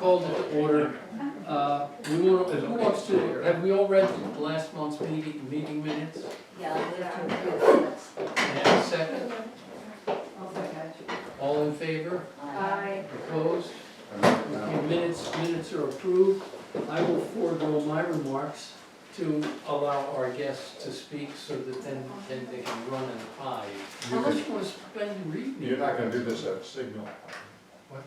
called it to order. Who wants to, have we all read last month's meeting minutes? Yeah, we have to approve this. And a second, I'll second. all in favor? Aye. Opposed? Okay, minutes are approved. I will forego my remarks to allow our guests to speak so that then they can run and hide. How much you want to spend reading? You're not gonna do this at Signal. What?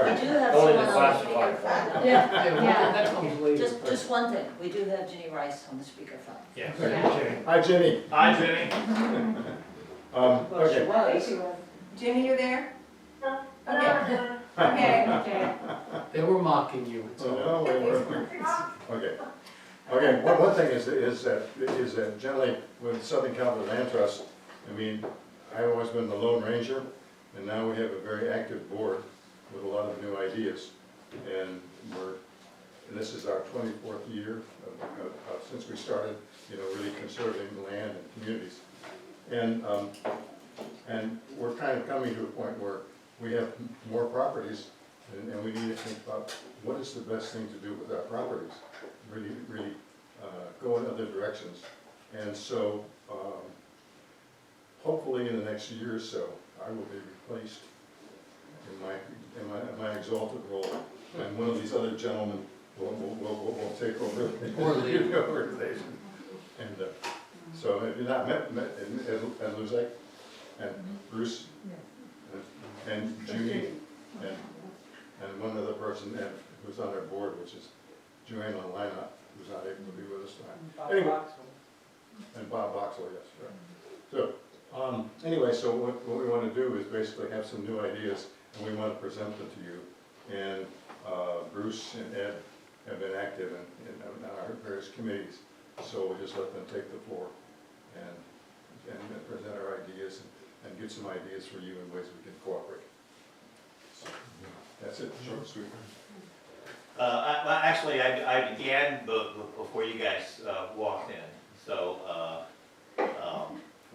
We do have Only someone the on the classified. speakerphone. Yeah, well, that comes later. Just one thing, we do have Ginny Rice on the speakerphone. Yes. Hi, Jenny. Hi, Jenny. Well, she Okay. was. Jimmy, you there? Okay. Okay. They were mocking you. It's all right. Oh, wait, okay. Okay, one thing is that generally with Southern California Land Trust, I mean, I've always been the Lone Ranger, and now we have a very active board with a lot of new ideas. And this is our 24th year since we started, really conserving the land and communities. And we're kind of coming to a point where we have more properties, and we need to think about what is the best thing to do with our properties. Really go in other directions. And so, hopefully in the next year or so, I will be replaced in my exalted role. And one of these other gentlemen will take over the organization. And so have you not met Ed Luzak and Bruce and Judy and one other person who's on our board, which is Joanne Lina, who's not able to be with us tonight. Anyway, and Bob Boxell, yes, right. So, anyway, so what we want to do is basically have some new ideas, and we want to present them to you. And Bruce and Ed have been active in our various committees, so we'll just let them take the floor and present our ideas and get some ideas for you in ways we can cooperate. So, that's it, short and sweet. Actually, I began before you guys walked in. So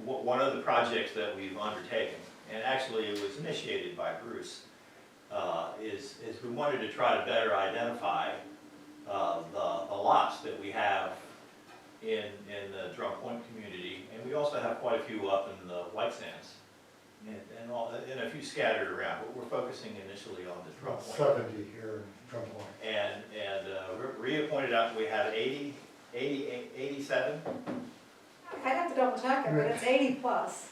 one of the projects that we've undertaken, and actually it was initiated by Bruce, is we wanted to try to better identify the lots that we have in the Drum Point community, and we also have quite a few up in the White Sands, and a few scattered around, but we're focusing initially on the Drum Point. 70 here in Drum Point. And Rhea pointed out we have 87. I'd have to double check it, but it's 80 plus.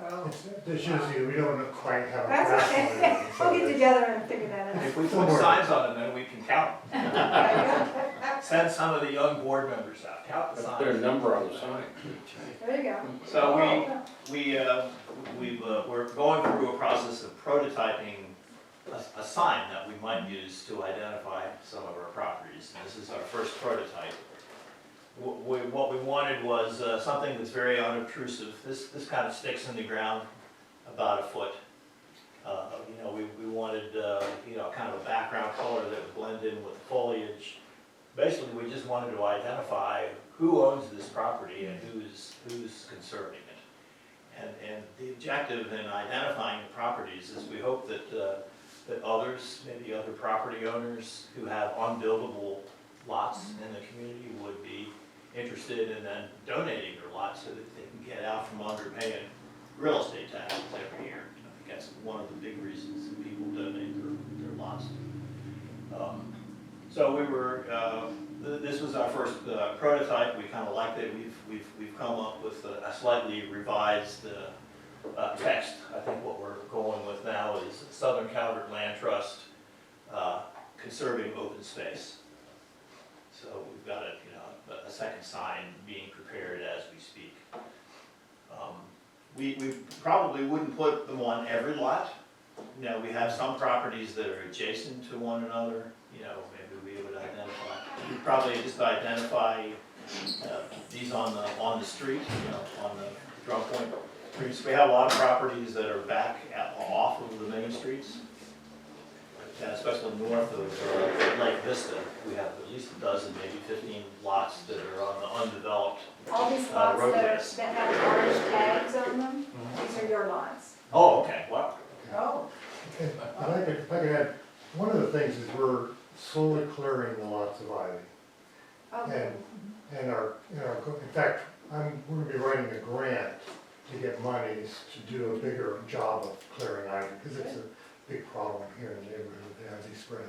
Oh. This usually, we don't quite have a That's grasp okay. on it. We'll get together and figure that out. If we put signs on them, then we can count them. Send some of the young board members out, count the signs. Put a number on the sign. There you go. So we're going through a process of prototyping a sign that we might use to identify some of our properties. And this is our first prototype. What we wanted was something that's very unobtrusive. This kind of sticks in the ground about a foot. We wanted kind of a background color that would blend in with the foliage. Basically, we just wanted to identify who owns this property and who's conserving it. And the objective in identifying the properties is we hope that others, maybe other property owners who have unbuildable lots in the community would be interested in then donating their lots so that they can get out from under paying real estate taxes every year. I think that's one of the big reasons that people donate their lots. So we were, this was our first prototype. We kind of liked it. We've come up with a slightly revised text. I think what we're going with now is Southern California Land Trust conserving open space. So we've got a second sign being prepared as we speak. We probably wouldn't put them on every lot. We have some properties that are adjacent to one another. Maybe we would identify. We'd probably just identify these on the street, on the Drum Point streets. We have a lot of properties that are back off of the main streets. Especially north of Lake Vista, we have at least a dozen, maybe 15 lots that are on the undeveloped All these lots roadways. that have orange tags on them, these are your lots. Oh, okay, wow. Oh. if I could add, one of the things is we're slowly clearing the lots of ivy. Okay. And in fact, we're gonna be writing a grant to get monies to do a bigger job of clearing ivy, because it's a big problem here in the neighborhood, the ivy spread.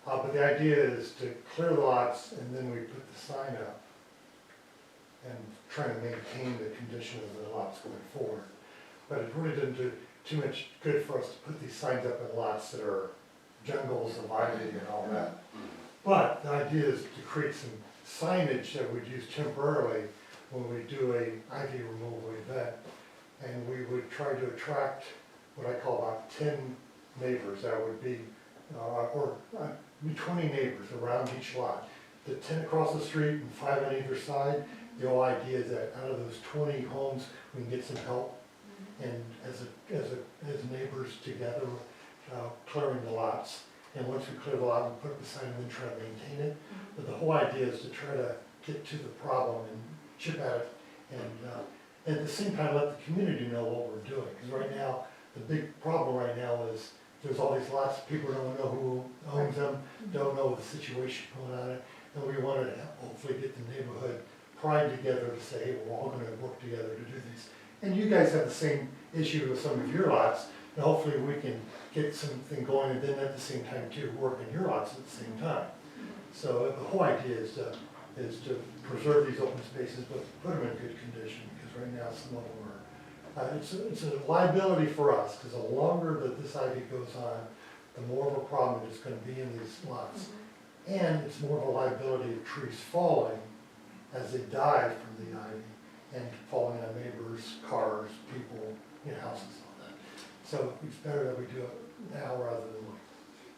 But the idea is to clear the lots, and then we put the sign up and try to maintain the condition of the lots going forward. But it really didn't do too much good for us to put these signs up in lots that are jungles of ivy and all that. But the idea is to create some signage that we'd use temporarily when we do a ivy removal event. And we would try to attract what I call about 10 neighbors. That would be, be 20 neighbors around each lot. The 10 across the street and 5 on either side. The whole idea is that out of those 20 homes, we can get some help. And as neighbors together, clearing the lots. And once we clear the lot, we put up the sign and then try to maintain it. But the whole idea is to try to get to the problem and chip at it. And at the same time, let the community know what we're doing. Because right now, the big problem right now is there's all these lots, people don't know who owns them, don't know the situation going on. And we wanted to hopefully get the neighborhood pride together to say, hey, we're all gonna work together to do this. And you guys have the same issue with some of your lots, and hopefully we can get something going, and then at the same time too, work in your lots at the same time. So the whole idea is to preserve these open spaces, but put them in good condition, because right now some of them are, it's a liability for us, because the longer that this ivy goes on, the more of a problem it's gonna be in these lots. And it's more of a liability of trees falling as they die from the ivy, and falling on neighbors, cars, people, houses, all that. So it's better that we do it now rather than later.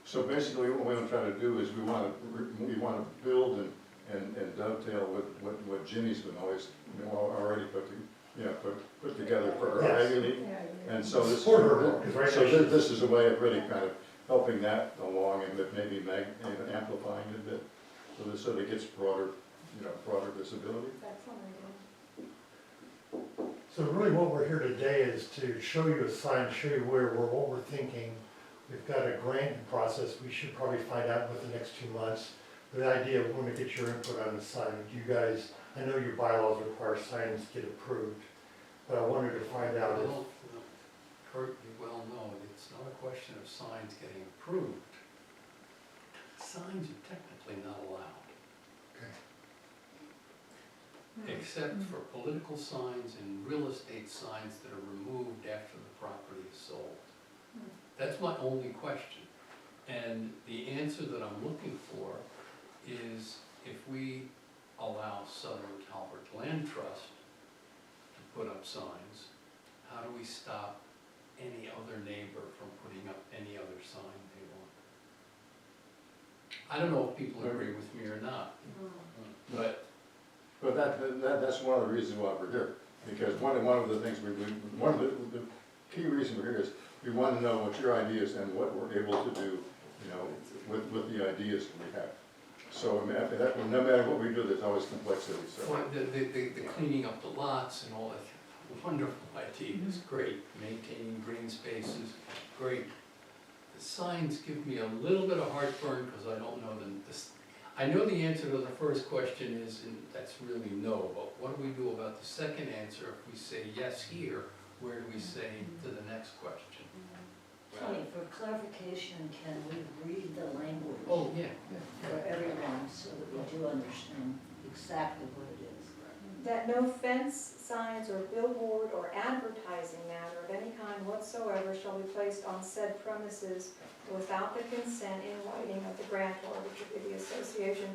So basically, what we want to try to do is we want to build and dovetail with what Ginny's been always, already put together for her Yes. Ivy League. And so this, Support her work, 'cause right now she's- this is a way of really kind of helping that along and maybe amplifying it a bit, so that it gets broader visibility. So really what we're here today is to show you a sign, show you what we're thinking. We've got a granting process, we should probably find out within the next 2 months. The idea, we want to get your input on the sign. You guys, I know your bylaws require signs to get approved, but I wanted to find out if, Well, Kurt, you well know, it's not a question of signs getting approved. Signs are technically not allowed, except for political signs and real estate signs that are removed after the property is sold. That's my only question. And the answer that I'm looking for is if we allow Southern Calvert Land Trust to put up signs, how do we stop any other neighbor from putting up any other sign they want? I don't know if people agree with me or not, but But that's one of the reasons why we're here, because one of the things one of the key reason we're here is we want to know what your ideas and what we're able to do, with the ideas that we have. So no matter what we do, there's always complexity, so. for the cleaning up the lots and all that, wonderful ideas, great, maintaining green spaces, great. The signs give me a little bit of heartburn because I don't know I know the answer to the first question is, and that's really no, but what do we do about the second answer? If we say yes here, where do we say to the next question? Tony, for clarification, can we read the language? Oh, yeah. For everyone, so that we do understand exactly what it is. That no fence, signs, or billboard or advertising matter of any kind whatsoever shall be placed on said premises without the consent in writing of the grantor, which would be the association.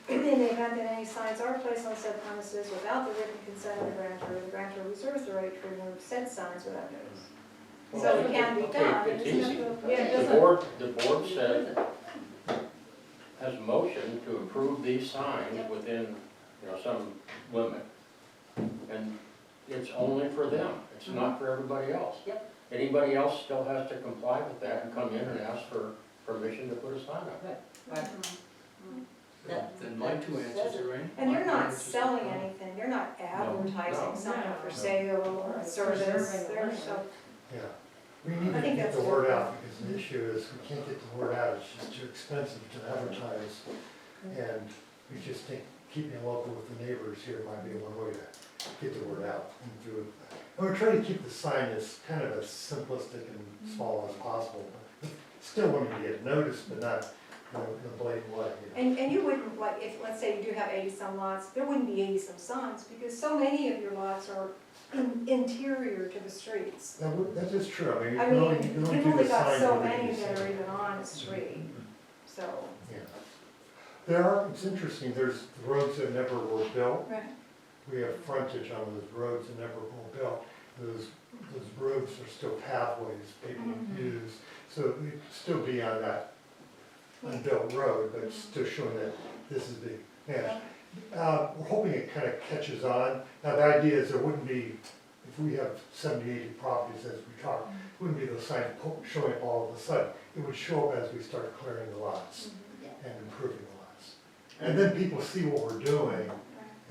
In the event that any signs are placed on said premises without the written consent of the grantor reserves the right to remove said signs without notice. So it can be done. It's it doesn't easy. have to- yeah, it The doesn't- board said, has a motion to approve these signs within, some limit. And it's only for them, it's not for everybody else. Yep. Anybody else still has to comply with that and come in and ask for permission to put a sign up. Right. Then my two answers are in. And you're My two not answers are selling no. anything, you're not advertising no. something for No. sale or a service, Preserving the there's land. so, yeah. We need I to think get that's the good. word out, because the issue is, we can't get the word out, it's just too expensive to advertise. And we just think keeping local with the neighbors here might be one way to get the word out and do it. And we're trying to keep the sign as kind of as simplistic and small as possible. Still wanting to get noticed, but not, you know, in a blatant way, you know. And you wouldn't, like, if, let's say you do have 80-some lots, there wouldn't be 80-some signs, because so many of your lots are interior to the streets. That is true, I mean, I you mean, can only you've do only the got sign. so over many these that are things. even on the street, so. Yeah. There are, it's interesting, there's roads that never were built. Right. We have frontage on those roads that never were built. Those roads are still pathways people use. So we'd still be on that unbuilt road, but still showing that this is the, yeah. We're hoping it kind of catches on. Now, the idea is there wouldn't be, if we have 70, 80 properties as we talk, it wouldn't be those signs showing up all of a sudden. It would show up as we start clearing the lots and improving the lots. And then people see what we're doing,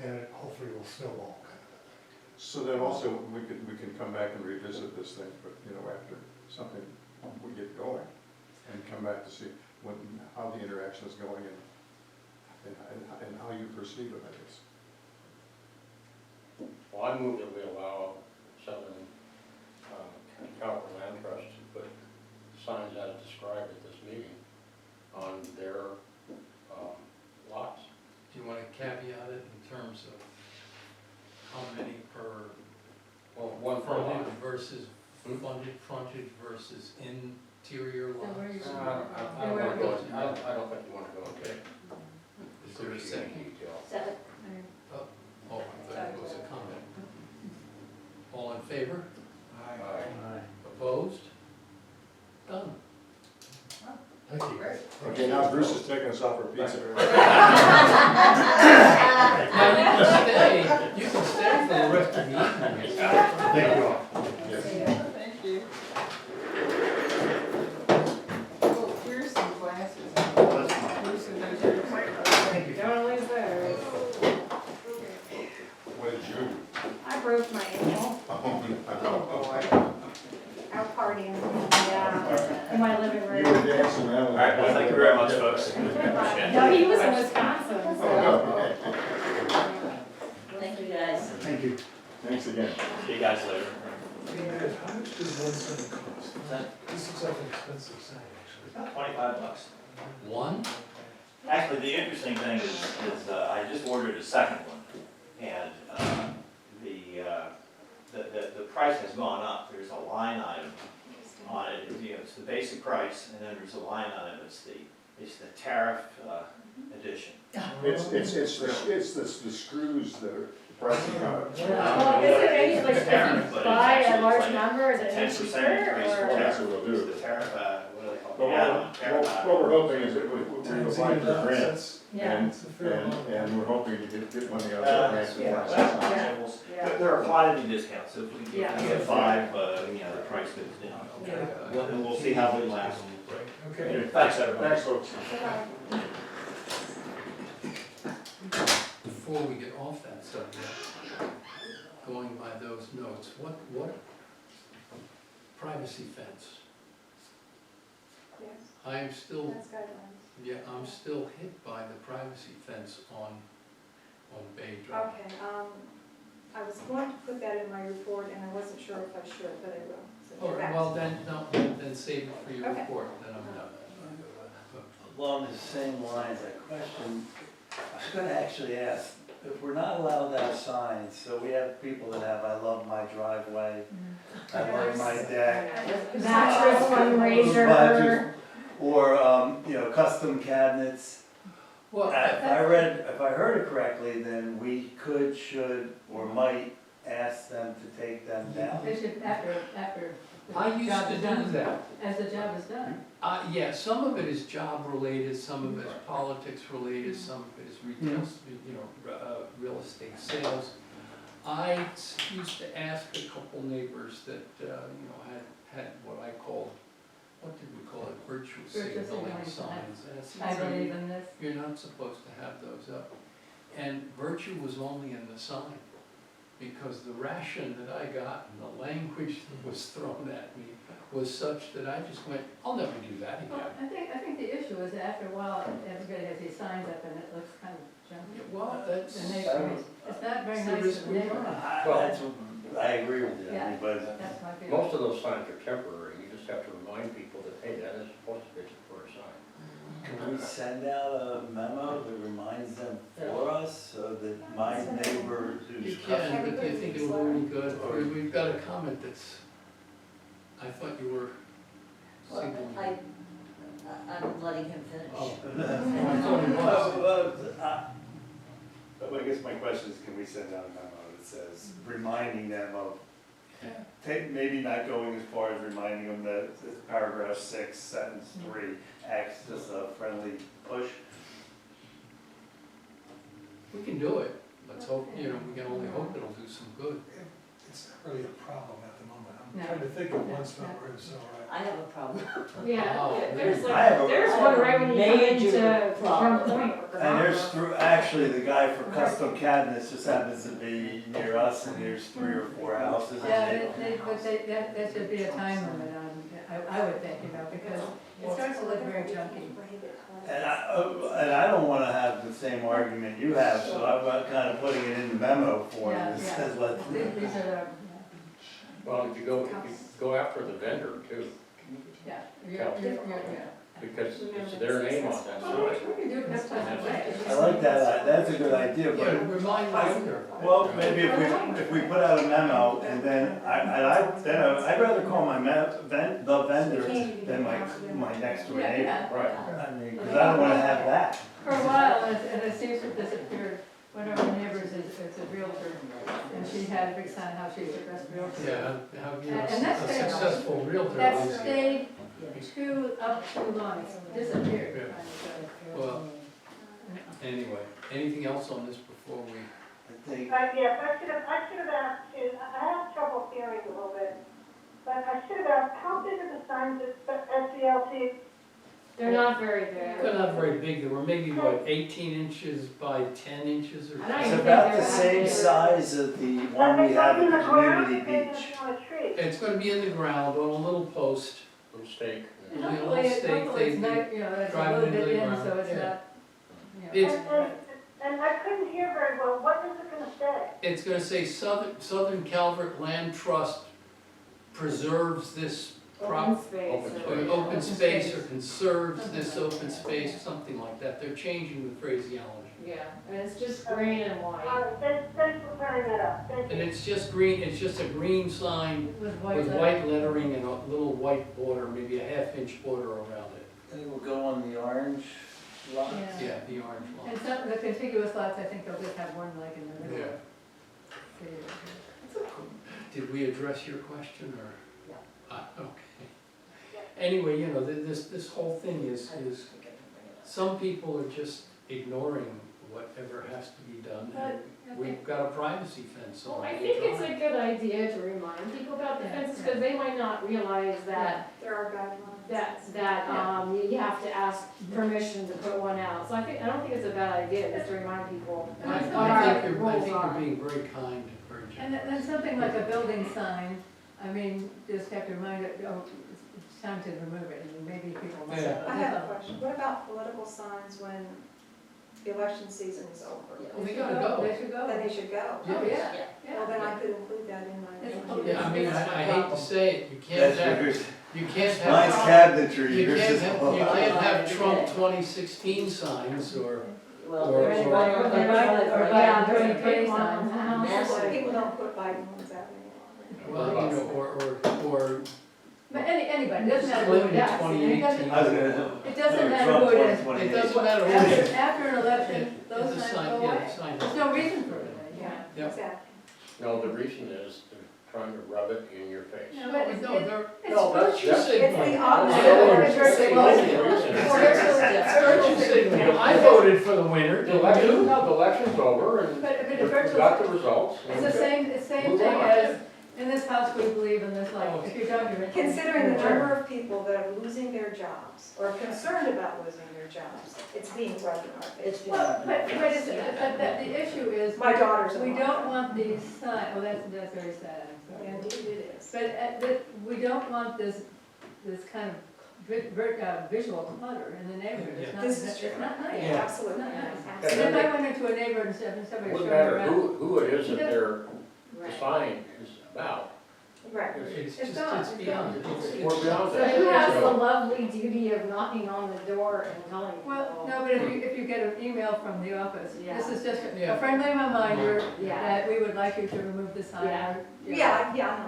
and it hopefully will snowball kind of a thing. So then also, we can come back and revisit this thing, but, you know, after something, we get going, and come back to see how the interaction is going and how you perceive it, I guess. Well, I move that we allow Southern California Land Trust to put signs as described at this meeting on their lots. Do you want to caveat it in terms of how many per Well, one per lot. frontage versus interior So where lots? you- I don't want to go, I don't think you want to go into Is there a second? detail. Second. Oh, I thought it was a comment. All in favor? Aye. Opposed? Done. Thank you. Okay, now Bruce is taking us out for pizza. Now, you can stay for the rest of the evening. Thank you all. Yes. Thank you. Oh, here's some glasses. Here's some measures. Thank you. Don't lose those. What did you do? I broke my ankle out partying in my living You room. were dancing around. All right, well, thank you very much, folks. Appreciate it. No, he was in Wisconsin, so. Thank you, guys. Thank you. Thanks again. See you guys later. How much does one sign cost? This looks like an expensive sign, actually. $25. One? Actually, the interesting thing is I just ordered a second one, and the price has gone up. There's a line item on it. You know, it's the basic price, and then there's a line item. It's the tariff edition. It's the screws that are pricing on it. Well, is there any, like, if you buy a large number, is it any 10% cheaper, increase. or? That's what we'll do. It's the tariff, what do they call it? But Yeah, tariff. what we're hoping is that we apply for grants, Yeah. and we're hoping to get money out of Uh, grants. yeah. Yeah. There are quantity discounts, so if we Yeah. get five, you know, the price goes down. Yeah. And we'll see how they last. Okay. Thanks, everybody. Thanks, folks. Before we get off that subject, going by those notes, what privacy fence? Yes, I'm still, that's guidelines. yeah, I'm still hit by the privacy fence on Bay Drive. Okay, I was going to put that in my report, and I wasn't sure if I should, but I will. So All right, that's- well, then save it for your Okay. report, then I'm done. Along the same lines, a question, I was gonna actually ask, if we're not allowed to have signs, so we have people that have, I love my driveway, I love my deck. Mattress fundraiser. Mattress, or, you know, custom cabinets. Well, If I heard it correctly, then we could, should, or might ask them to take them down. They should, after I used job to is do done. that. As the job is done. Yeah, some of it is job related, some of it is politics related, some of it is retail, real estate sales. I used to ask a couple neighbors that, had what I called, what did we call it, virtue Virtue signaling signaling signs. And it seems I like believe in this. you're not supposed to have those up. And virtue was only in the sign, because the ration that I got and the language that was thrown at me was such that I just went, I'll never do that Well, again. I think the issue is that after a while, everybody has these signs up and it looks kind of junky. Well, that's, The neighborhood, it's not very It's the nice risk to the we neighborhood. I agree with you, I mean, but That's my feeling. Most of those signs are temporary, you just have to remind people that, hey, that is supposed to be for a sign. can we send out a memo that reminds them for us, so that my neighbor you who's can, but do you think it will do any good? We've got a comment that's, I thought you were Well, signaling. I'm letting him finish. Oh, I thought he was. But I guess my question is, can we send out a memo that says, reminding them of, maybe not going as far as reminding them that it's paragraph 6, sentence 3, acts just a friendly push? We can do it, let's hope, we can only hope it'll do some good. It's not really a problem at the moment. No. I'm trying to think of one spot where it's all right. I have a problem. Yeah, Oh, there's I have a- there's I one have a right when you come major into Drum problem. Point. And there's actually, the guy for custom cabinets just happens to be near us, and there's 3 or 4 houses. Yeah, but that should be a time limit on, I would think, because it starts to look very junky. And I don't wanna have the same argument you have, so I'm kind of putting it in the memo form, Yeah, that yeah. says what. These are Well, if you go after the vendor too, yeah, yeah. because it's their name on that sign. We can do it next time. I like that, that's a good idea, Yeah, but, remind the vendor. well, maybe if we put out a memo, and then I'd rather call my the vendor than my next door Yeah, neighbor. yeah. Right. I mean, because I don't wanna have that. For a while, and it seems to have disappeared, one of our neighbors is a realtor, and she had a big sign how she's the best realtor. Yeah, how, And that's a fair. successful realtor That is. stayed up too long, it disappeared. Yeah. Well, anyway, anything else on this before we? I think, Yes, I should have asked you, I have trouble hearing a little bit, but I should have asked, how big are the signs at SCLC? They're not very They're big. not very big, they were maybe, 18 inches by 10 inches or I don't something. it's even about the think same they're that size as the one we have at the community beach. On a tree. It's gonna be in the ground on a little post. Little stake. And It'll be a hopefully, little stake, hopefully it's they- not, it's a drive it little into bit the in, ground, so it's yeah. not, It's- And I couldn't hear very well, what is it gonna say? It's gonna say Southern Calvert Land Trust preserves this Open space. Open or space. open space or conserves this open space, something like that. They're changing the phraseology. Yeah, and it's just green and All white. right, thanks for clearing that up, thank And you. it's just green, it's just a green sign with with white lettering and a little white border, maybe a half-inch border around it. And it will go on the orange lot. Yeah. Yeah, the orange line. And some, the contiguous lots, I think they'll just have one like in the middle. Yeah. Did we address your question or? Yeah. Okay. Anyway, this whole thing is, some people are just ignoring whatever has to be done. And we've got a privacy fence Well, on I it. think it's a good idea to remind people about the Yeah, fences, yeah. because they might not realize that, There are guidelines. you have to ask permission to put one out. So I don't think it's a bad idea, just to remind people I what think our you're, rules you're are. being very kind, very And generous. then something like a building sign, I mean, just have to remind it, it's time to remove it, and maybe people must have. I have a question. What about political signs when the election season is over? Well, they gotta go. They should go. Then they should go. Yeah. Oh, yeah, Well, then yeah. I could include that in my. It's- Yeah, I mean, I hate to say it, you can't That's have, yours. you can't Mine's have, cabinetry, you yours can't is. have, you can't have Trump 2016 signs or, Well, Or- there's or- one or- on the or- Yeah, there's there's a a big big one one on on the the house. Massive. People don't put Biden ones out anymore. well, or But anybody, it doesn't matter who Clinton it is. It doesn't- 2018. I was gonna. It doesn't matter Trump who it is. 2028. It doesn't matter who it is. After an election, those It's a signs sign, go yeah, away. the sign. There's no reason for it. Yeah. Exactly. No, the reason is they're trying to rub it in your face. No, but it's, No, they're, No, that's, virtue that's. signaling. It's the opposite. Virtue Virtue signaling. signaling. Virtue signaling. I voted for the winner, The did election, you? no, the election's over and but we it's got the results. it's the same Move thing on. as, in this house, we believe in this, like, if you're talking. Considering the number of people that are losing their jobs, or concerned about losing their jobs, it's being rubbed in our face. It's been. Well, but the issue is. My daughter's a We mom. don't want these signs, well, that's very sad, I'm sorry. Indeed it is. But we don't want this this kind of visual clutter in the neighborhood. It's not, This is true. it's not nice. Yeah. Absolutely. It's not nice. Absolutely. And if I went into a neighborhood and somebody showed Wouldn't me matter around. who it is that the Right. sign is about. Right. It's It's just, not, it's it's beyond, not. it's, We're beyond So that. who has the So- lovely duty of knocking on the door and telling people? Well, no, but if you get an email from the office, this Yeah. is just Yeah. a friendly reminder Yeah. that we would like you to remove the sign. Yeah. or, you know. Yeah.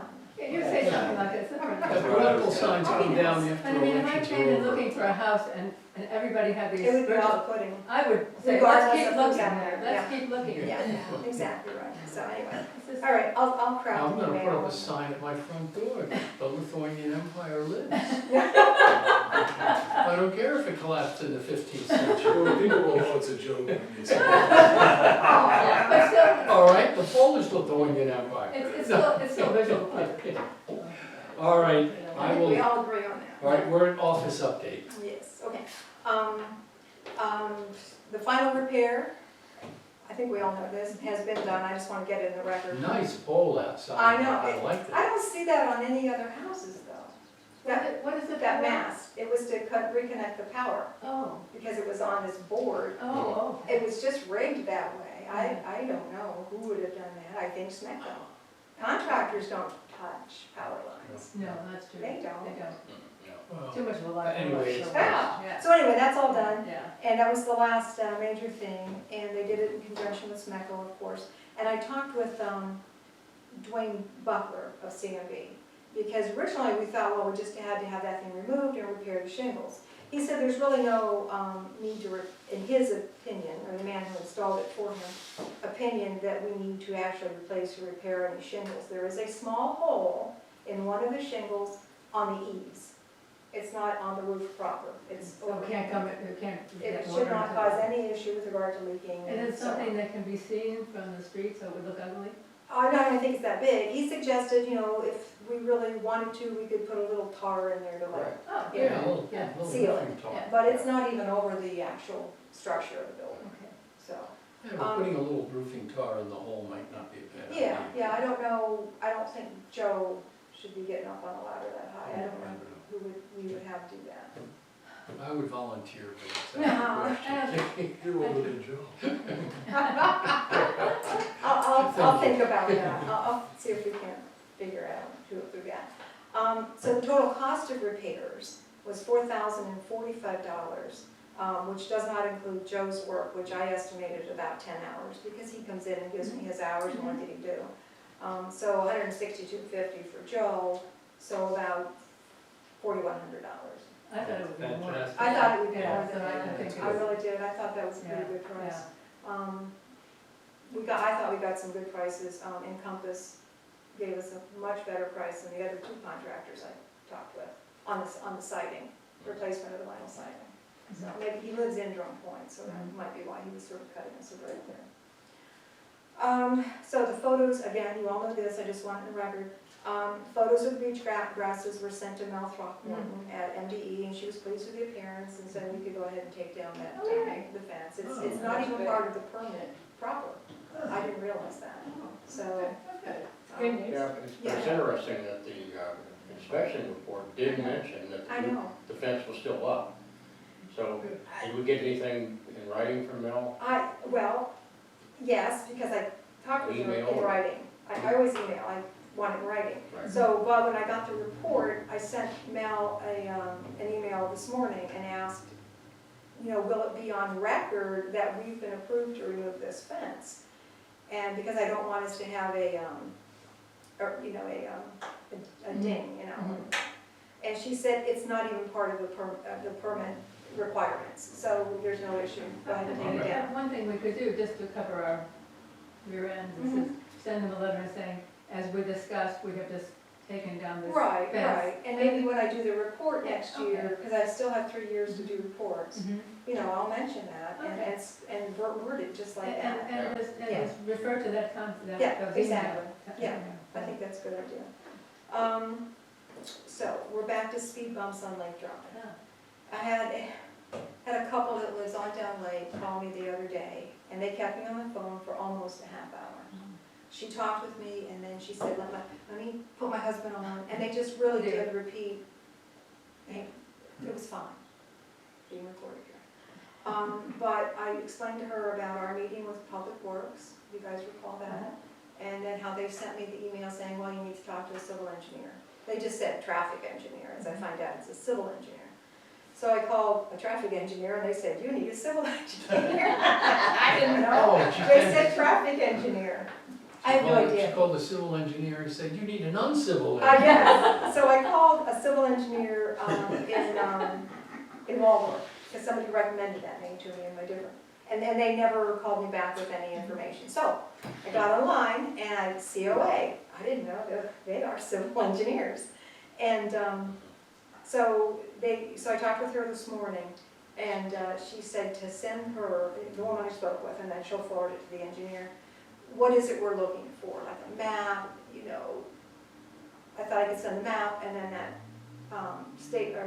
You say something like that, it's the different. political signs come down And after I mean, if I elections came in are looking over. for a house and everybody had these It would be virtual, off-putting. I would say, Regardless let's keep of who's looking, out there, let's keep looking. Yeah, exactly right. So anyway, It's just- all right, I'll craft I'm an gonna put up email. a sign at my front door, the Lithuanian Empire lives. I don't care if it collapsed in the 15th century. Well, people will know it's a joke when they say. But still, All right, the Polish Lithuanian Empire. it's still visual clutter. All right, I I think we will, all agree on that. all right, we're at office update. Yes, okay. The final repair, I think we all know this, has been done. I just want to get it in the record. Nice pole outside. I know. I like I that. don't see that on any other houses though. That, What is it? that mast, it was to reconnect the power Oh, because it was on this board. oh, It was just rigged that way. I don't know who would have done that. I think SMECO. Contractors don't touch power lines. oh, no, that's true. They don't. They don't. Well, Too much of a lot. Anyway, it's- Yeah, So anyway, that's all done. yeah. And that was the last major thing, and they did it in conjunction with SMECO, of course. And I talked with Dwayne Buckler of CMB, because originally we thought, well, we just had to have that thing removed and repair the shingles. He said there's really no need to, in his opinion, or the man who installed it for him, opinion that we need to actually replace or repair any shingles. There is a small hole in one of the shingles on the eaves. It's not on the roof proper. It's So it can't come, it can't. It get should water not into cause it. any issue with regard to leaking. And it's so- something that can be seen from the street, so it would look ugly? I don't think it's that big. He suggested, you know, if we really wanted to, we could put a little tar in there to like, Oh, Yeah, Yeah, a little, Yeah. little Seal it. roofing talk. Yeah. but it's not even over the actual structure of the building, okay. so. Yeah, but putting a little roofing tar in the hole might not be a bad idea. Yeah, I don't know, I don't think Joe should be getting up on a ladder that high. I don't know who we would have do that. I would volunteer, but it's No, out of question. You're older than Joe. I'll think about that. I'll see if we can figure out who that. So the total cost of repairs was $4,045, which does not include Joe's work, which I estimated about 10 hours, because he comes in and gives me his hours and what did he do. So $162.50 for Joe, so about $4,100. I thought it would be more. Fantastic. I thought it would be Yeah, more so than I that. think it I was- really did. I thought that was a pretty Yeah, good price. yeah. I thought we got some good prices. Encompass gave us a much better price than the other two contractors I talked with on the siding, replacement of the vinyl siding. So maybe he lives in Drum Point, so that might be why he was sort of cutting us a break there. So the photos, again, you all know this, I just want it in the record. Photos of the beach grasses were sent to Mel Throckmorton at MDE, and she was pleased with the appearance and said we could go ahead and take down that, the fence. It's not even part of the permit proper. I didn't realize that, so. Good news. Yeah, it's interesting that the inspection report did mention that I know. the fence was still up. So, did we get anything in writing from Mel? Well, yes, because I talked with her in Email? writing. I always email, I want it in writing. Right. So, but when I got the report, I sent Mel an email this morning and asked, you know, will it be on record that we've been approved to remove this fence? And because I don't want us to have a ding, you know. And she said it's not even part of the permit requirements, so there's no issue. Go ahead and take it down. One thing we could do, just to cover our rear ends, is send them a letter saying, as we discussed, we have just taken down this Right, fence. right, and maybe when I do the report next Okay. year, because I still have 3 years to do reports, Mhm. you know, I'll mention that, Okay. and word it just like And, that. and just refer to that concept. Yeah, exactly. Yeah, I think that's a good idea. So, we're back to speed bumps on Lake Drive. I had a couple that lives on down Lake call me the other day, and they kept me on the phone for almost a half hour. She talked with me, and then she said, let me put my husband on, and they just really did repeat And it was fine, being recorded here. But I explained to her about our meeting with Public Works, you guys recall that? And then how they sent me the email saying, well, you need to talk to a civil engineer. They just said traffic engineer, as I find out it's a civil engineer. So I called a traffic engineer and they said, you need a civil engineer. I didn't know. Oh, she They said- said traffic engineer. I have no idea. She called the civil engineer and said, you need an uncivil I engineer. guess. So I called a civil engineer in Walmart, because somebody recommended that name to me in my different, and they never called me back with any information. So I got online and I, COA, I didn't know that they are civil engineers. And so I talked with her this morning, and she said to send her, the woman I spoke with, and then she'll forward it to the engineer. What is it we're looking for? Like a map, you know. I thought I could send a map and then that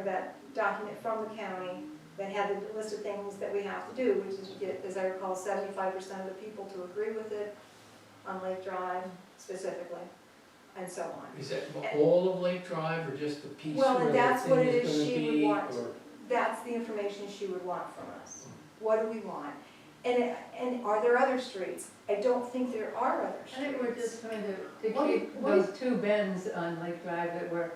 that document from the county that had the list of things that we have to do, which is to get, as I recall, 75% of the people to agree with it on Lake Drive specifically, and so on. Is that all of Lake Drive or just the piece Well, where and the that's what thing it is is gonna she would be? want. Or- That's the information she would want from us. What do we want? And are there other streets? I don't think there are other I streets. think we're just trying to What do you- keep what do you- those two bends on Lake Drive that where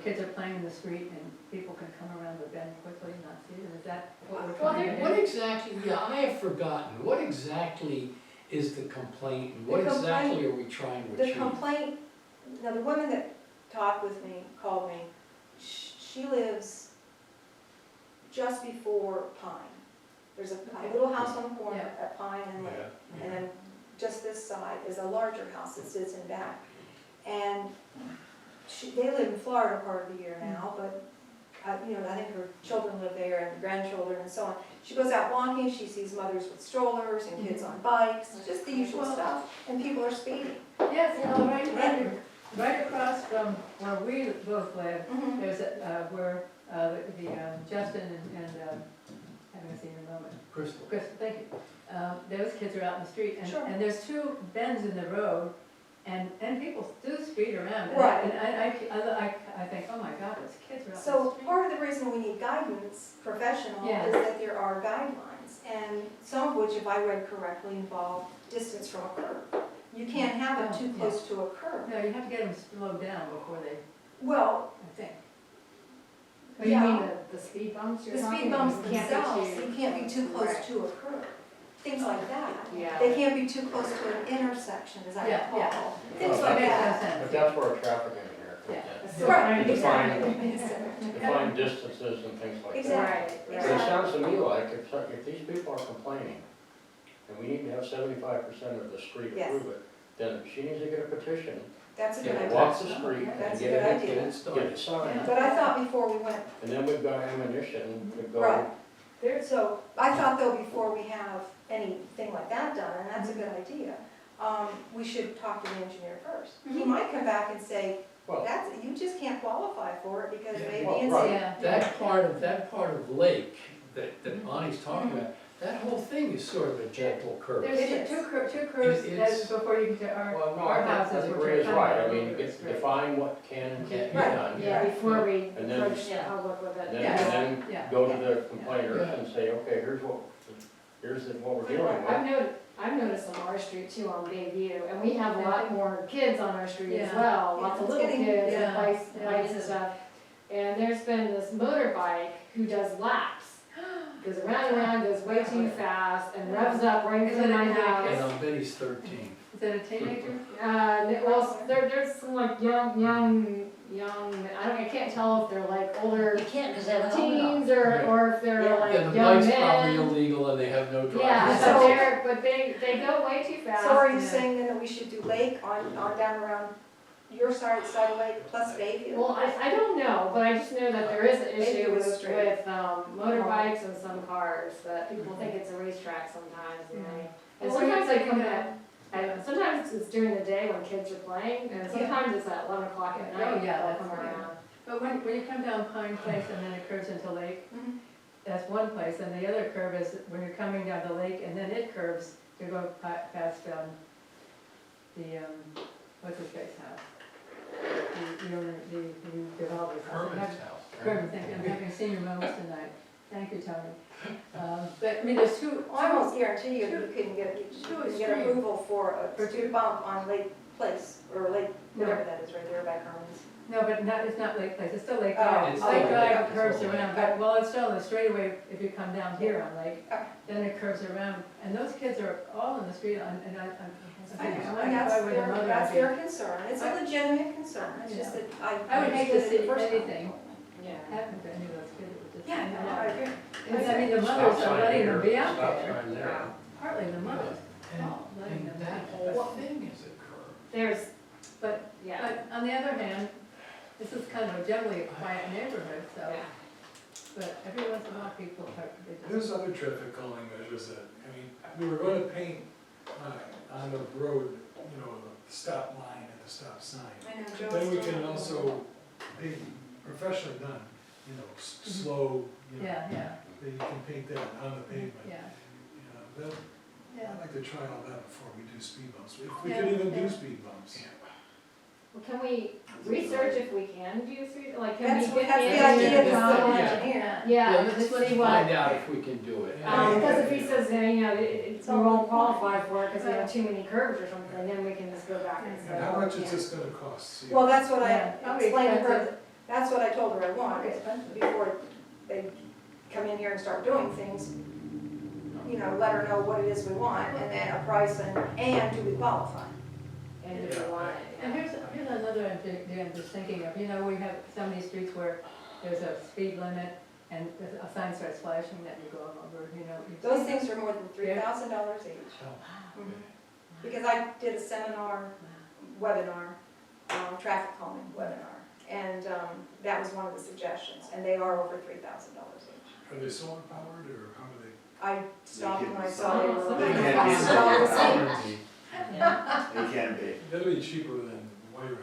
kids are playing in the street and people can come around the bend quickly and not see them. Is that what we're Well, trying to do? what exactly, yeah, I have forgotten, what exactly is the complaint, and what The complaint- exactly are we trying to The achieve? complaint, now the woman that talked with me, called me, she lives just before Pine. There's a little house on the corner Yeah. at Pine and Lake. And then just this side is a larger house that sits in back. And they live in Florida part of the year now, but, you know, I think her children live there and grandchildren and so on. She goes out walking, she sees mothers with strollers and kids on bikes, just the usual stuff, and people are speeding. Yes, well, right across from where we both live, Mhm. there's where Justin and I'm gonna see in a moment. Crystal. Crystal, thank you. Those kids are out in the street, Sure. and there's two bends in the road, and people do speed around. And Right. I think, oh my God, those kids are out in the So street. part of the reason we need guidance, professional, Yeah. is that there are guidelines, and some of which, if I read correctly, involve distance from a curb. You can't have it Oh, too yeah. close to a curb. No, you have to get them slowed down before they, Well, I think. Oh, you Yeah. mean the speed bumps you're the talking? speed bumps You can't be themselves, too- you can't be too close Right. to a curb. Things like that. Yeah. They can't be too close to an intersection, as I Yeah, recall. yeah. Things Well, like That makes no that. sense. But that's where a traffic engineer Yeah. comes in. Right, Define- exactly. Define distances and things like that. Exactly. Right, But it right. sounds to me like if these people are complaining, and we need to have 75% of the street Yes. approve it, then she needs to get a petition, That's a good and idea. walk the street, and That's a get good it, idea. get it signed. But I thought before we went, And then we've got ammunition to go. right, so I thought though, before we have anything like that done, and that's a good idea, we should talk to the engineer first. He might come back and say, Well, that's, you just can't qualify for it because Yeah, maybe well, it's. right. Yeah. That part of Lake that Bonnie's talking about, that whole thing is sort of a gentle curve. There's It is. two curves It's- that before you get to well, no, our I houses, think which are Ray is kind right, of I a mean, little bit straight. define what can and can't be Right. done. Yeah, before we And then- approach the public with And it. then Yeah. go to the complainers Yeah. and say, okay, here's what we're dealing with. I've noticed on our street too, on Bayview, and we have a lot more kids on our street as well, lots of It's little getting- kids yeah, and bikes yeah, and yeah. stuff. And there's been this motorbike who does laps, goes around and around, goes way too fast, and revs up right in Is front of it my a house. And I'll bet he's 13. Is that a teenager? Well, there's some like young, I can't tell if they're like older You can't, because they have a helmet on. teens or if they're Yeah. like Yeah, the young bike's probably men. illegal and they have no driver's Yeah, license. but they go way too fast. So are you Yeah. saying then that we should do Lake on down around your side of Lake plus Bayview? Well, I don't know, but I just know that there is an issue Maybe it was with straight. motorbikes and some cars, that people think it's a racetrack sometimes, and and Well, sometimes they come yeah. at, and sometimes it's during the day when kids are playing, and sometimes it's at 11 o'clock at Oh, night yeah, they'll that's come right. around. But when you come down Pine Place and then it curves into Lake, Mhm. that's one place, and the other curve is when you're coming down the lake, and then it curves to go past, what's his face house? The owner, the developer's house. Herman's house. Carmen, thank you, I'm having senior moments tonight, thank you, Tony. But, I mean, there's two, Almost guarantee you can get approval for a speed bump on Lake Place, or Lake, whatever that is, right there by Carmen's. no, but not, it's not Lake Place, it's still Lake Oh. Drive. It's Lake still Drive Lake. curves It's still around, but, well, it's still the straightaway if you come down here on Lake, Okay. then it curves around, and those kids are all in the street, and I'm I thinking, know, I and might that's go with their their, mother. that's I'd be- their concern, it's a legitimate concern, it's just that I would hate to understood it see the first time. anything Yeah. happen to any of those kids, it would just. Yeah, no, I agree. And I mean, the Stop mothers are sign letting here, them be out stop there, sign there. partly the mothers, And, letting them and that be. whole thing is a curve. There's, But, yeah. but on the other hand, this is kind of a generally a quiet neighborhood, so, Yeah. but every once in a while people are, they just. There's other traffic calming measures that, I mean, we were gonna paint on the road, you know, the stop line and the stop sign. I know, Joe's Then we still- can also, they professionally done, you know, slow, you know, Yeah, that you can paint that on the pavement. yeah, You know, that, yeah. I'd like to try all that before we do speed bumps, if we Yeah, could even yeah. do speed bumps. Well, can we research if we can do three, like, can That's, we get that's the the idea of the engineer? civil Yeah. engineer. Yeah, let's just see find what, out if we can do it. because if he says, that, you know, we won't qualify for it because we have too many curves or something, then we can just go back and say. And how oh, much is yeah. this gonna cost? See, Well, that's what Yeah, I probably explained to her, expensive. that's what I told her I want, Probably expensive. before they come in here and start doing things. You know, let her know what it is we want, and then a price, and do we qualify? And if you want it. And here's another idea I'm just thinking of, you know, we have so many streets where there's a speed limit and there's a sign starts flashing that you go over, you know. Those things are more than $3,000 each. Oh, Mhm. Because I did a seminar, webinar, traffic calming webinar, and that was one of the suggestions, and they are over $3,000 each. Are they solar powered, or how do they? I stopped They when I can be saw they were. solar. They can be solar. Yeah, They can be. That'll be cheaper than wiring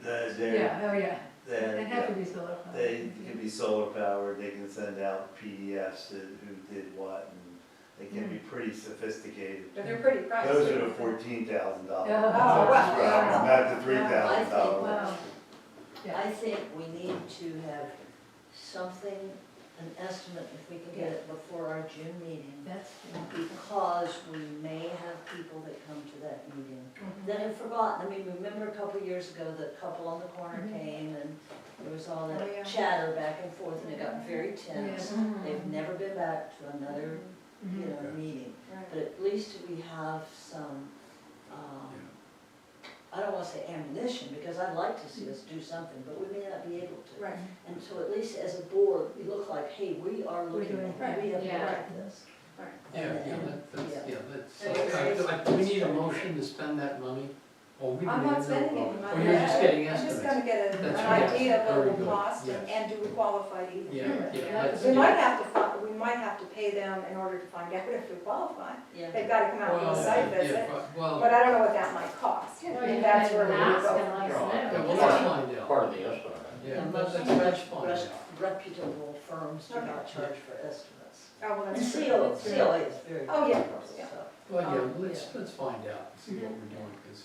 them. yeah, oh, yeah, They're, they have to be solar powered. they can be solar powered, they can send out PDFs to who did what, and they can be pretty sophisticated. But they're pretty pricey. Those are the $14,000. Oh, wow. Not the $3,000. Wow, yeah. I think we need to have something, an estimate, if we can get it before our June meeting, That's, because we may have people that come to that meeting Mhm. that have forgotten. I mean, remember a couple of years ago, the couple on the corner Mhm. came and there was all Oh, yeah. that chatter back and forth and it got very tense. Mhm. They've never been back to another, you know, meeting. Right. But at least we have some, I don't wanna say ammunition, because I'd like to see us do something, but we may not be able to. Right. And so at least as a board, we look like, hey, we are looking doing at, we have right. looked at this. Yeah, And- that's, do we need a motion to spend that money? Or we I'm don't not even spending know. any money. Or you're just getting I'm just estimates? gonna get an That's right. idea of what it Very will good. cost, Yes. and do we qualify to even do Yeah, it? yeah, that's, We might yeah. have to, we might have to pay them in order to find out if we qualify. Yeah. They've gotta come out and do a site visit, Well, but I don't know what that might cost. Well, And you that's can where we would ask go. and let us yeah, know. well, let's find out. Part of the estimate. Yeah, Most let's find out. reputable firms do Okay. not charge for estimates. Oh, well, And that's true. COA is very. Oh, yeah, of good, course, yeah. so. Well, yeah, Oh, let's find out, see what we're doing, because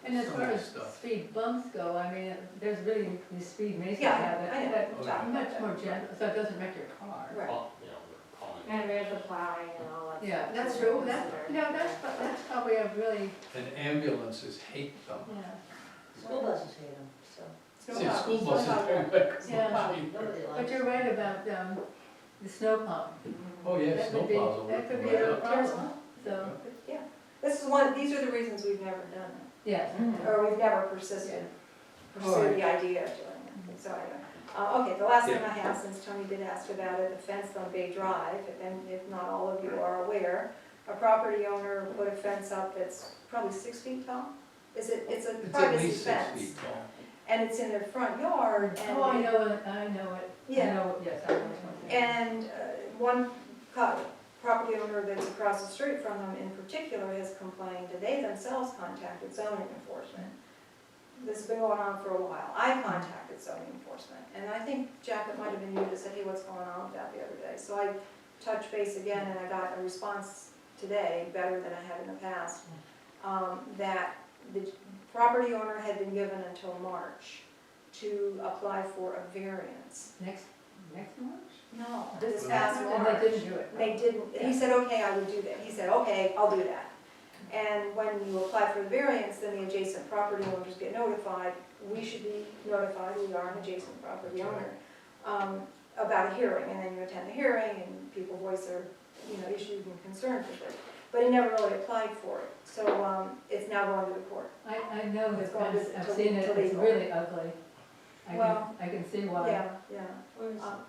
and as some far of as this stuff. speed bumps go, I mean, there's really, these speed masons Yeah, have I it, know. that Oh, yeah. much more gentle, so it doesn't wreck your car. Right. You know, we're calling it. And there's the plowing and all that. Yeah, stuff, that's too, true, that's, consider. you know, that's probably a really, And ambulances hate them. yeah. School buses hate them, so. See, school Snow buses plow. don't like Yeah. them. Nobody likes But you're right about, the snow pump. Oh, yeah, That would be, snowplows will that work could be right a out. problem, so, This is one, these are the reasons we've never done it, yes. or we've never persisted, pursued the idea of doing it, so anyway. Okay, the last thing I have, since Tony did ask about it, the fence on Bay Drive, and if not all of you are aware, a property owner put a fence up that's probably 6 feet tall. It's a It's at privacy least 6 fence, feet tall. and it's in their front yard, and. Oh, I know it, I know it. Yeah. I know, yes, I know which one. And one property owner that's across the street from them in particular has complained, and they themselves contacted zoning enforcement. This has been going on for a while. I contacted zoning enforcement, and I think, Jack, it might have been you that said, hey, what's going on with that the other day? So I touched base again, and I got a response today, better than I had in the past, that the property owner had been given until March to apply for a variance. Next March? No, this past And March. they didn't do it. They didn't, he said, okay, I would do that. He said, okay, I'll do that. And when you apply for the variance, then the adjacent property owners get notified. We should be notified, we are an adjacent property owner, about a hearing. And then you attend the hearing and people voice their, issues and concerns with it. But he never really applied for it. So, it's now going to the court. I know It's the going to- fence, I've to- seen it, to it's legal. really ugly. Well, I can see why. Yeah, yeah.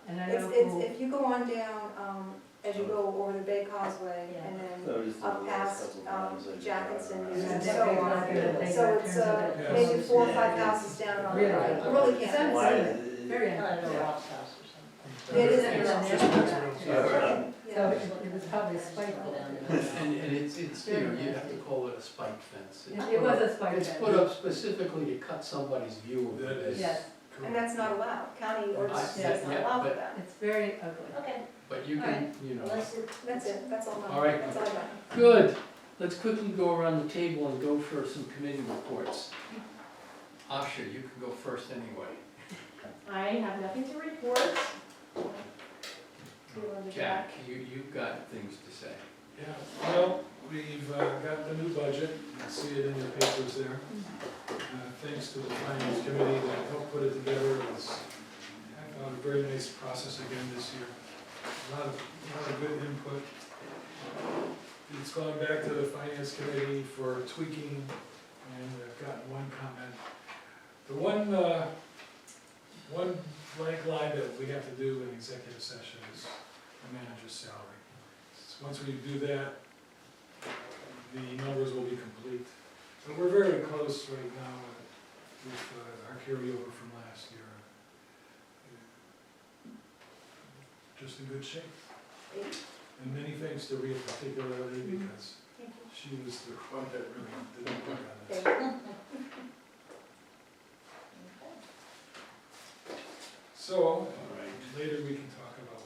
And I It's, know it's, who, if you go on down, as you go over the Bay Causeway and then Noticed up the past, last couple times I Jackson drive News around. and Yeah, so they're on. not gonna take So that it's, turn of it. maybe 4 or 5 Yeah. houses down on the Really? right. You really can't. Some- Why some- is it- very Kind of uncomfortable. Ralph's house or something. It is Yeah. interesting. So Yeah. it was probably spiteful. And it's, you have to call it a spike fence. It was a spike It's fence. put up specifically to cut somebody's view of That this. is Yes. And that's not allowed. County ordinance I- does not yeah, allow but- for that. It's very ugly. Okay, But you can, unless it. That's it, that's all. All right. That's all I got. Good. Let's quickly go around the table and go for some committee reports. Asha, you can go first anyway. I have nothing to report. Jack, you've got things to say. Yeah, well, we've got the new budget, you can see it in your papers there. Thanks to the finance committee that helped put it together, it's, I found a very nice process again this year. A lot of good input. It's gone back to the finance committee for tweaking, and I've gotten one comment. The one blank line that we have to do in executive session is the manager's salary. Once we do that, the numbers will be complete. But we're very close right now with our carryover from last year. Just in good shape. And many thanks to Rhea particularly because she was the one that really didn't work on this. So, later we can talk about.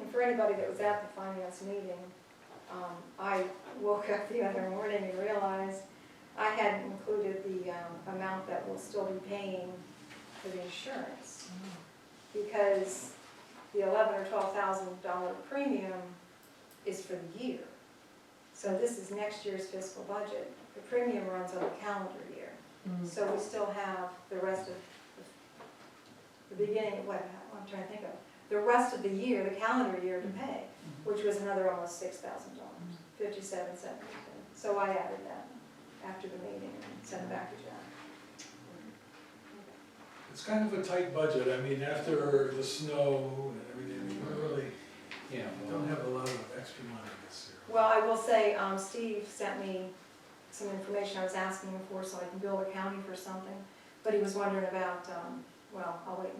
And for anybody that was at the finance meeting, I woke up the other morning and realized I hadn't included the amount that we'll still be paying for the insurance. Because the $11,000 or $12,000 premium is for the year. So this is next year's fiscal budget. The premium runs on a calendar year. So we still have the rest of the beginning of what I'm trying to think of. The rest of the year, the calendar year to pay, which was another almost $6,000, $57.72. So I added that after the meeting and sent it back to Jack. It's kind of a tight budget. I mean, after the snow and everything, we really don't have a lot of extra money this year. Well, I will say, Steve sent me some information I was asking him for so I can bill the county for something. But he was wondering about, well, I'll wait.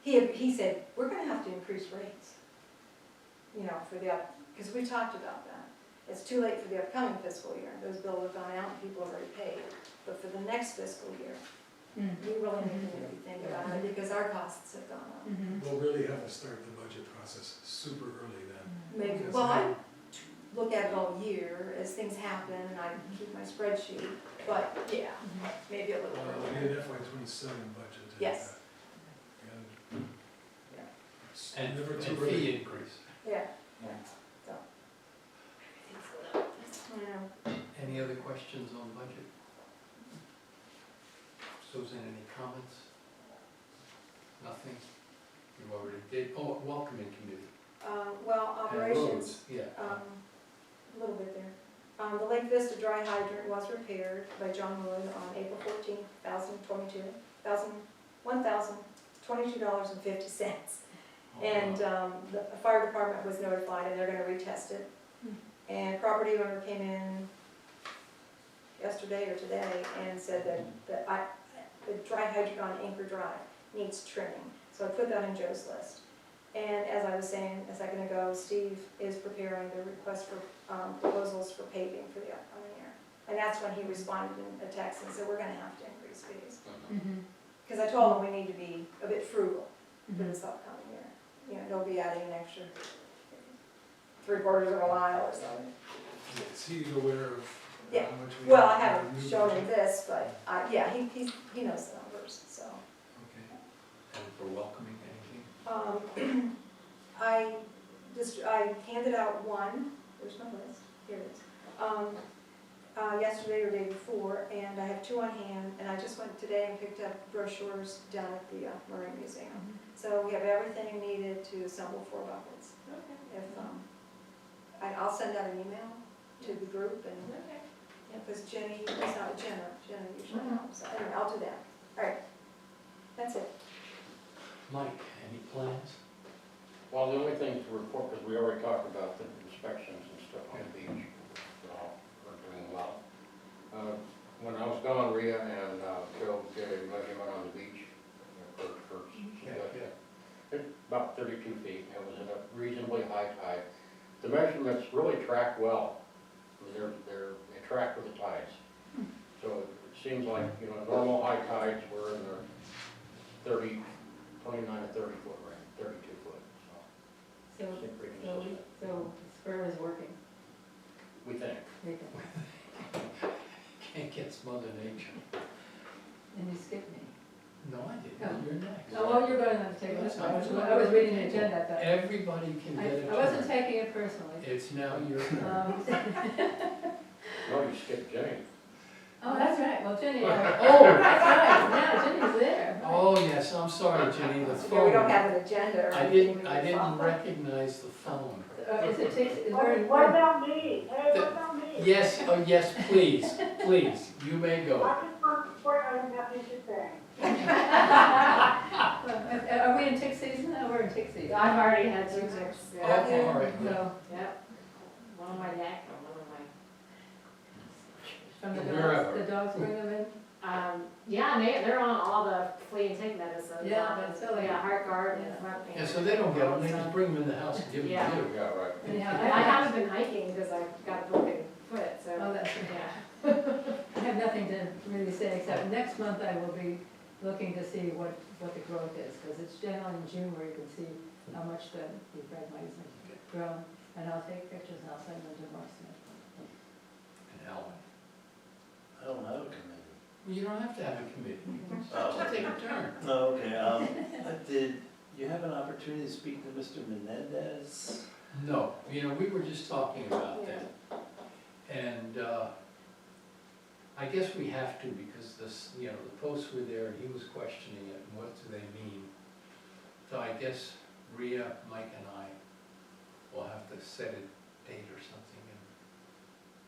He said, we're gonna have to increase rates, for because we talked about that. It's too late for the upcoming fiscal year. Those bills have gone out and people have already paid. But for the next fiscal year, we really need to maybe think about it because our costs have gone up. We'll really have to start the budget process super early then. Maybe, Because well, I look at it all year as things happen and I keep my spreadsheet, but yeah, maybe a little Well, earlier. we had FY27 budget. Yes. And Yeah. it's And never too and early. fee increase. Yeah, so. Yeah. Any other questions on budget? Susan, any comments? Nothing? You already did. Oh, welcoming committee. Well, And operations, roads, yeah. a little bit there. The Lake Vista dry hydrant was repaired by John Wood on April 14th, $1,022.50. And the fire department was notified and they're gonna retest it. And property owner came in yesterday or today and said that the dry hydrant on Anchor Drive needs trimming. So I put that in Joe's list. And as I was saying a second ago, Steve is preparing the request for proposals for paving for the upcoming year. And that's when he responded in a text and said, we're gonna have to increase fees. Because I told him we need to be a bit frugal for this upcoming year. Don't be adding an extra 3/4 of a mile or something. Is he aware of Yeah. how much we? Well, I have haven't in our new shown him budget? this, but, yeah, he knows the numbers, so. Okay. for welcoming, anything? I handed out one, there's my list, here it is, yesterday or day before, and I have 2 on hand, and I just went today and picked up brochures down at the Marine Museum. So we have everything needed to assemble 4 buckets. Okay. If, I'll send out an email to the group, and, Okay. because Jenny usually helps, so anyway, I'll do that. All right, that's it. Mike, any plans? Well, the only thing to report, because we already talked about the inspections and stuff on the beach, we're doing well. When I was gone, Rhea and Joe did a measurement on the beach for it's about 32 feet. It was at a reasonably high tide. The measurements really track well. They track with the tides. So it seems like, you know, normal high tides were in the 29 to 30 foot range, 32 foot. So, Seemed pretty consistent. so the spur is working. We think. We can. Can't get Mother Nature. And you skipped me. No, I didn't, you're next. Oh, well, you're going on to take this one. I was reading the agenda, I thought. Everybody can get a turn. I wasn't taking it personally. It's now your turn. No, you skipped Jenny. Oh, that's right, well, Jenny, Oh, that's right, yeah, Jenny's there. oh, yes, I'm sorry, Jenny, the Yeah, we phone. don't have an agenda or I anything. didn't recognize the phone. Is it takes, is What there? what about me? Hey, what about me? Yes, oh, yes, please, please, you may go. I just want to report I have nothing to say. Are we in tick season now? We're in tick season. I've already had 2 ticks. Oh, all right, So, Yep. One on my neck and one on my, from the Wherever. dogs, the dogs bring them in? yeah, they're on all the flea and tick medicines. Yeah, but still, Yeah, heart guard and Yeah. front pain. Yeah, so they don't get them, they just bring them in the house and give them Yeah. to you. Yeah, right. Anyhow, I haven't been hiking because I've got a broken foot, so. Oh, that's, Yeah. I have nothing to really say, except next month I will be looking to see what the growth is, because it's generally in June where you can see how much the red mice have grown. And I'll take pictures and I'll send them to Mark Smith. And Alan. I don't have a committee. Well, you don't have to have a committee, you can Oh. just take a turn. No, okay, did you have an opportunity to speak to Mr. Menendez? No, you know, we were just talking about that. And, I guess we have to, because this, you know, the posts were there and he was questioning it, and what do they mean? So I guess Rhea, Mike and I will have to set a date or something, and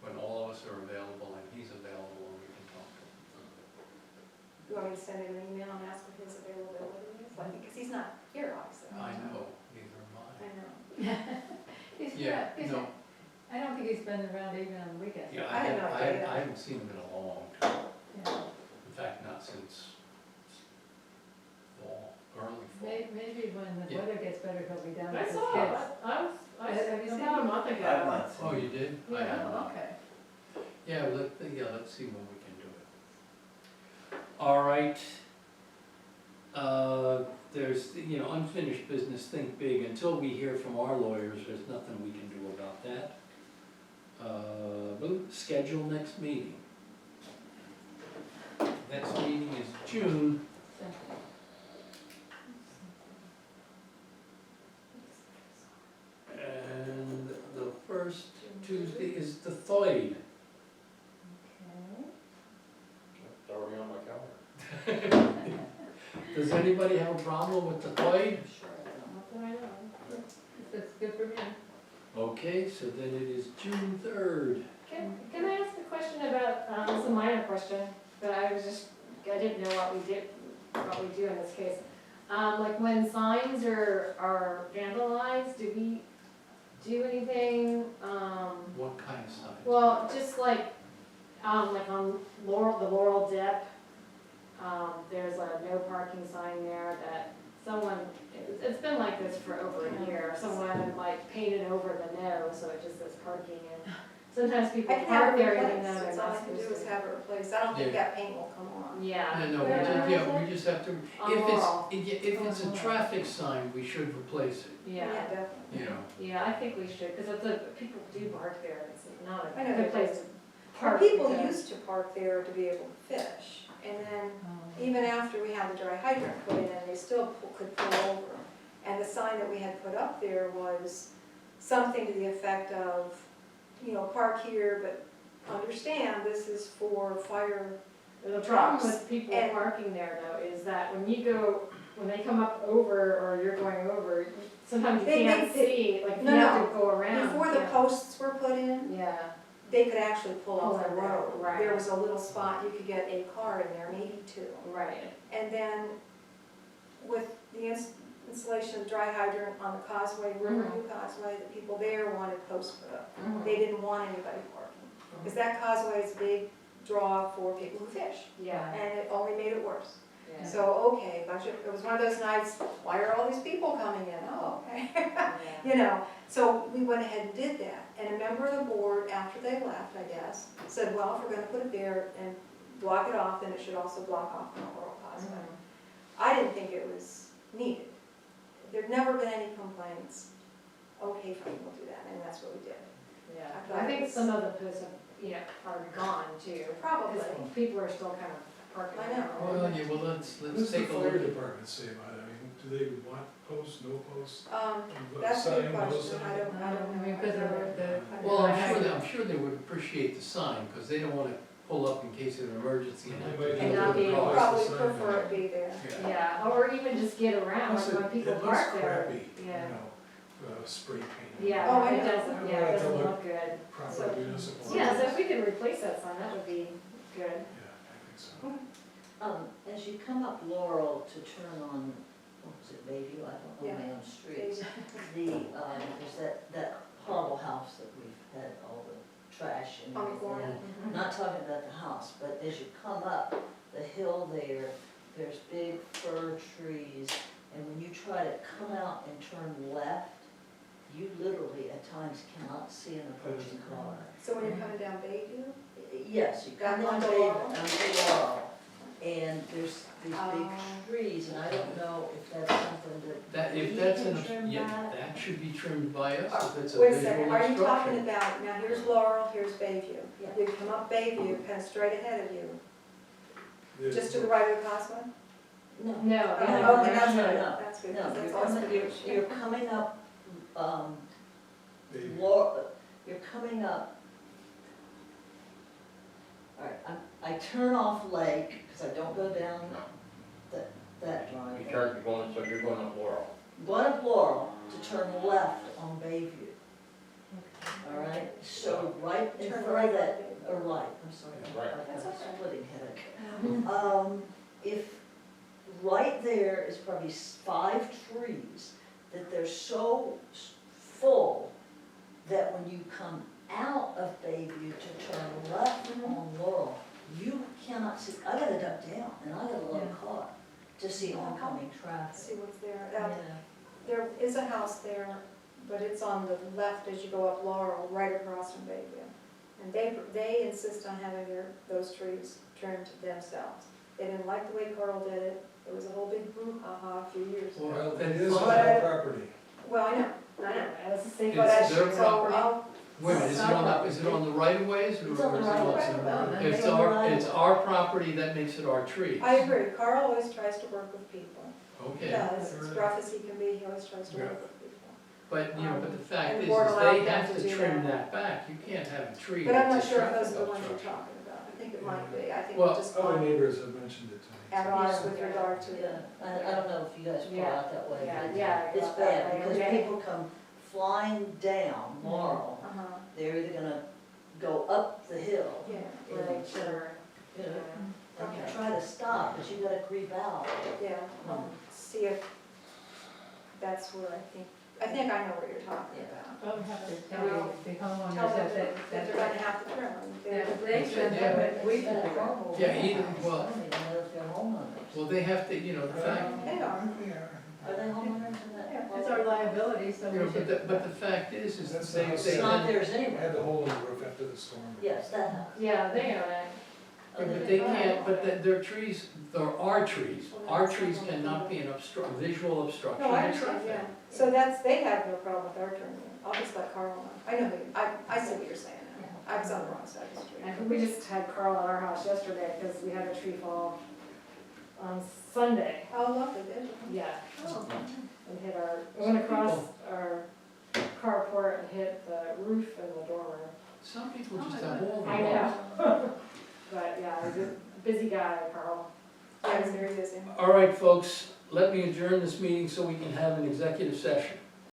when all of us are available and he's available, and we can talk to him. You want me to send him an email and ask what his availability is? Like, because he's not here, obviously. I know, neither am I. I know. Yeah, no, I don't think he's been around even on the weekends. yeah, I have no idea. I haven't seen him in a long time. Yeah. In fact, not since fall, early fall. Maybe when the Yeah. weather gets better, he'll be down I with his saw, kids. Have you seen about a him? month ago. I've not seen Oh, it. you did? I Yeah, have not. okay. Yeah, let's see when we can do it. All right. There's, you know, unfinished business, think big. Until we hear from our lawyers, there's nothing we can do about that. Schedule next meeting. Next meeting is June. And the first Tuesday is the 3rd. Okay. It's already on my calendar. Does anybody have a problem with the 3rd? Not that I know. That's good for me. Okay, so then it is June 3rd. Can I ask a question about, it's a minor question, but I didn't know what we do in this case. Like when signs are vandalized, do we do anything, What kind of sign? well, just like on the Laurel Dip, there's a no parking sign there that someone, it's been like this for over a year, someone like painted over the no, so it just says parking, and sometimes people I can have park it there even though replaced, they're that's all not I can do supposed is to. have it replaced. I don't think that paint will come on. Yeah. No, we just have to, On if Laurel. it's a traffic sign, we should replace it, Yeah, Definitely. you know. yeah, I think we should, because people do park there, it's not I a know good they place do. to Well, park. people because- used to park there to be able to fish. And then Oh. even after we had the dry hydrant put in, they still could pull over. And the sign that we had put up there was something to the effect of, you know, park here, but understand this is for fire. The problem Trucks. with people And- parking there though is that when they come up over or you're going over, sometimes you They- can't they- see, like no, you have no. to go around. Before the yeah. posts were put in, Yeah, they could actually pull off the Pull in there, road. right. There was a little spot, you could get a car in there, maybe two. right. And then with the installation of dry hydrant on the causeway, Riverview Causeway, the people there wanted posts put up. They didn't want anybody parking. Because that causeway is a big draw for people who fish, Yeah, and it only made it worse. yeah. So, okay, it was one of those nights, why are all these people coming in? Oh, okay. Yeah. You know, so we went ahead and did that. And a member of the board, after they left, I guess, said, well, if we're gonna put it there and block it off, then it should also block off the Laurel Causeway. I didn't think it was needed. There'd never been any complaints. Okay, fine, we'll do that, and that's what we did. Yeah, I thought I it think was- some of the posts have, are gone too. Probably. Because people are still kind of parking. I know. Well, yeah, well, let's What does the take a fire look. department say about it? I mean, do they want posts, no posts? That's a good Sign, no question, sign? I don't know. Because Well, I'm sure they would appreciate the sign, because they don't want to pull up in case of an emergency and have to They deal might not with be the able cars. Probably What's the sign prefer it be there. Yeah. Yeah, or even just get around, Plus like when people it looks park there. crappy, you Yeah. know, spray paint. Yeah, Oh, I it know. doesn't, yeah, I it like to doesn't look- look good. Proper municipal. Yeah, so if we could replace that sign, that would be good. Yeah, I think so. As you come up Laurel to turn on, what was it, Bayview, I don't know Yeah. my own streets. There's that horrible house that we've had all the trash and On the everything. corner. I'm not talking about the house, but as you come up the hill there, there's big fir trees, and when you try to come out and turn left, you literally at times cannot see an approaching car. So when you're coming down Bayview? Yes, you come Down down onto Bay, Laurel? onto Laurel, and there's these big Oh. trees, and I don't know if that's something That, we if that's can an, trim yeah, back. that should be trimmed by us, if it's a Wait a visual second, are you talking instruction. about, now here's Laurel, here's Bayview. Yeah. You come up Bayview, kind of straight ahead of you, The- just to the right of the causeway? No, No, Oh, yeah. okay, that's no, good, no. that's good, no, 'cause that's you're also coming, you're coming up, Maybe. you're coming up. All right, I turn off Lake, because I don't go down that You driveway. turn, so you're going up Laurel. Going up Laurel to turn left on Bayview. All right, so right in Turn front right of that, on Bayview. or right, I'm sorry, Yeah, right. I've got That's a okay. splitting headache. If, right there is probably 5 trees, that they're so full that when you come out of Bayview to turn left on Laurel, you cannot see, I gotta duck down, and I gotta load a car to see oncoming traffic. See what's there. Yeah. There is a house there, but it's on the left as you go up Laurel, right across from Bayview. And they insist on having those trees trimmed themselves. They didn't like the way Carl did it. It was a whole big brouhaha a few years ago. Well, then it is on But- our property. Well, I know. It's the same. But It's their so property? I'll, Wait a minute, is it on the right of ways? or It's on the is it right of on- way. If it's our property, that makes it our trees. I agree. Carl always tries to work with people. He Okay, does, as rough as he can be, he always tries to work Yeah. with people. but, but the fact And is board allowed they them have to to do trim that. that back, you can't have a tree But I'm not that's a sure if traffic those are the ones you're obstruction. talking about. I think it might be. I think Well, it just Other might neighbors have mentioned it to me. at odds with regard to Yeah, I don't know if you guys fall Yeah. out that way, Yeah, but yeah. it's that bad, way, because okay. people come flying down Laurel. Uh-huh, They're either gonna go up the hill, yeah, Right, sure. you know, Yeah. and you try to stop, but you gotta creep out. yeah. See if that's where I think I know what you're talking Yeah. about. Well, we have to tell the homeowners Tell them that, that they're gonna have to trim them. that they should have it, we should have it. Yeah, either- well- I don't even know if they're homeowners. Well, they have to, the fact, They are. Are they homeowners in that? Yeah. It's our liability, so we should. but the fact is That's they, the house. they, It's not then- theirs They anyway. had the hole in the roof after the storm. Yes, that house. Yeah, they own it. Oh, but they can't, their trees, they're our trees. Our trees cannot be an visual obstruction No, I to understand, traffic. yeah. So they have no problem with our trimming. I'll just let Carl know. I know, I see what you're saying now. I was on the wrong side of the street. And we just had Carl at our house yesterday because we had a tree fall on Sunday. Oh, lovely, did you? Yeah, Oh. and hit our, it went across our carport and hit the roof and the dormer. Some people just have all the. I know. But yeah, he's a busy guy, Carl. Yeah, it's very busy. All right, folks, let me adjourn this meeting so we can have an executive session.